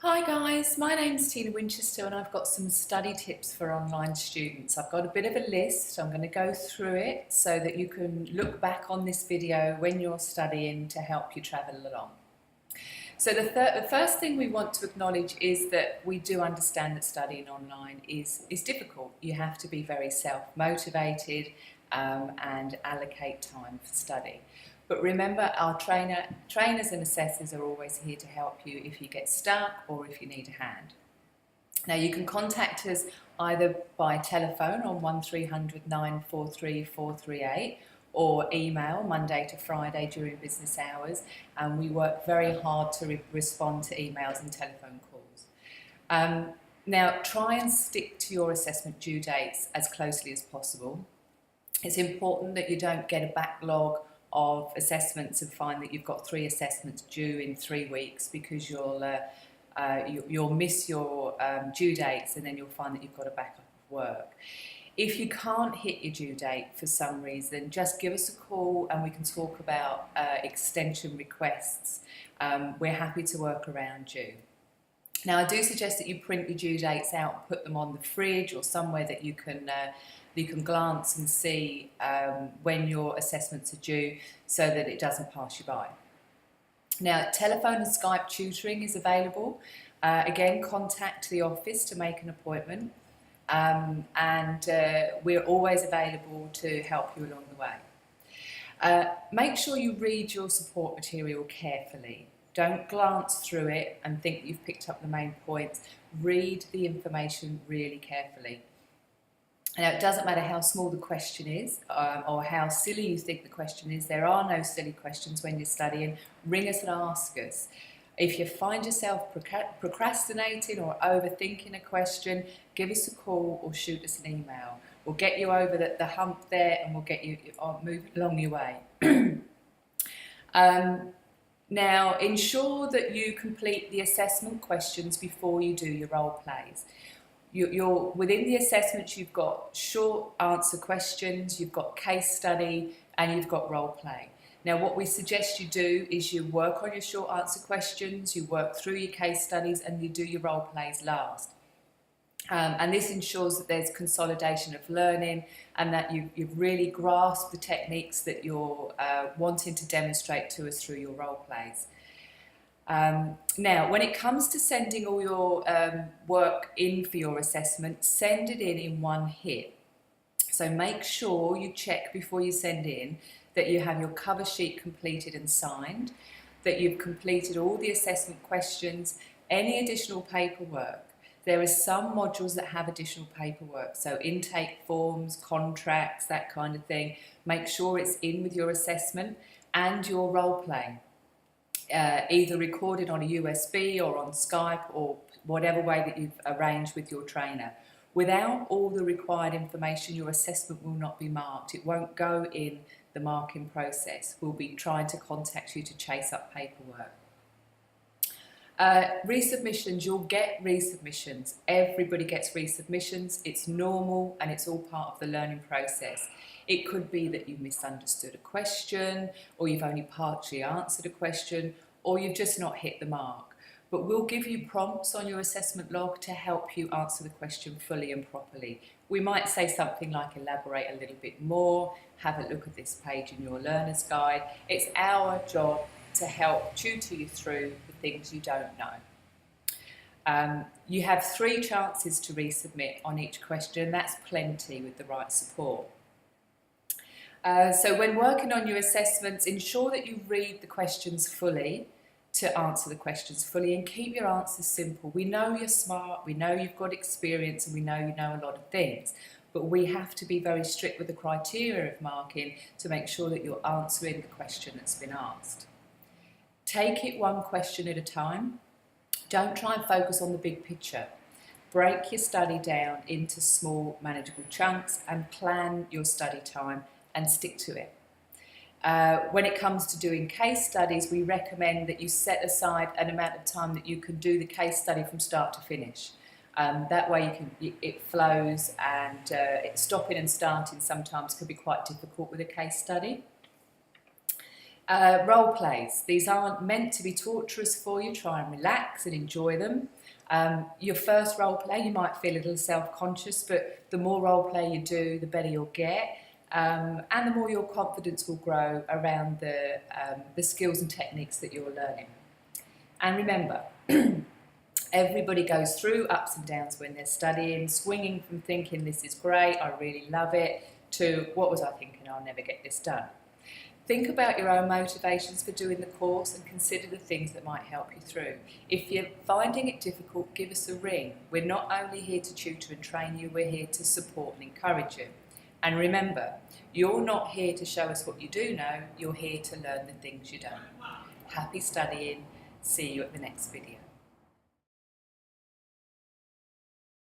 Hi guys, my name's Tina Winchester and I've got some study tips for online students. I've got a bit of a list. I'm going to go through it so that you can look back on this video when you're studying to help you travel along. So the first thing we want to acknowledge is that we do understand that studying online is difficult. You have to be very self-motivated and allocate time for study. But remember, our trainers and assessors are always here to help you if you get stuck or if you need a hand. Now you can contact us either by telephone on 1300 943 438 or email Monday to Friday during business hours, and we work very hard to respond to emails and telephone calls. Now try and stick to your assessment due dates as closely as possible. It's important that you don't get a backlog of assessments and find that you've got 3 assessments due in 3 weeks, because you'll miss your due dates and then you'll find that you've got a backup of work. If you can't hit your due date for some reason, just give us a call and we can talk about extension requests. We're happy to work around you. Now I do suggest that you print your due dates out and put them on the fridge or somewhere that you can glance and see when your assessments are due, so that it doesn't pass you by. Now, telephone and Skype tutoring is available. Again, contact the office to make an appointment, and we're always available to help you along the way. Make sure you read your support material carefully. Don't glance through it and think you've picked up the main points. Read the information really carefully. Now, it doesn't matter how small the question is or how silly you think the question is. There are no silly questions when you're studying. Ring us and ask us. If you find yourself procrastinating or overthinking a question, give us a call or shoot us an email. We'll get you over the hump there and we'll get you moving along your way. Now, ensure that you complete the assessment questions before you do your role plays. Within the assessments, you've got short answer questions, you've got case study, and you've got role play. Now, what we suggest you do is you work on your short answer questions, you work through your case studies, and you do your role plays last. And this ensures that there's consolidation of learning and that you've really grasped the techniques that you're wanting to demonstrate to us through your role plays. Now, when it comes to sending all your work in for your assessment, send it in one hit. So make sure you check before you send in that you have your cover sheet completed and signed, that you've completed all the assessment questions, any additional paperwork. There are some modules that have additional paperwork, so intake forms, contracts, that kind of thing. Make sure it's in with your assessment and your role play. Either recorded on a USB or on Skype or whatever way that you've arranged with your trainer. Without all the required information, your assessment will not be marked. It won't go in the marking process. We'll be trying to contact you to chase up paperwork. Resubmissions, you'll get resubmissions. Everybody gets resubmissions. It's normal and it's all part of the learning process. It could be that you misunderstood a question, or you've only partially answered a question, or you've just not hit the mark. But we'll give you prompts on your assessment log to help you answer the question fully and properly. We might say something like elaborate a little bit more, have a look at this page in your learner's guide. It's our job to help tutor you through the things you don't know. You have 3 chances to resubmit on each question. That's plenty with the right support. So when working on your assessments, ensure that you read the questions fully to answer the questions fully, and keep your answers simple. We know you're smart, we know you've got experience, and we know you know a lot of things, but we have to be very strict with the criteria of marking to make sure that you're answering the question that's been asked. Take it one question at a time. Don't try and focus on the big picture. Break your study down into small, manageable chunks and plan your study time and stick to it. When it comes to doing case studies, we recommend that you set aside an amount of time that you can do the case study from start to finish. That way it flows, and stopping and starting sometimes can be quite difficult with a case study. Role plays. These aren't meant to be torturous for you. Try and relax and enjoy them. Your first role play, you might feel a little self-conscious, but the more role play you do, the better you'll get. And the more your confidence will grow around the skills and techniques that you're learning. And remember, everybody goes through ups and downs when they're studying, swinging from thinking this is great, I really love it, to what was I thinking, I'll never get this done. Think about your own motivations for doing the course and consider the things that might help you through. If you're finding it difficult, give us a ring. We're not only here to tutor and train you, we're here to support and encourage you. And remember, you're not here to show us what you do know, you're here to learn the things you don't. Happy studying. See you at the next video.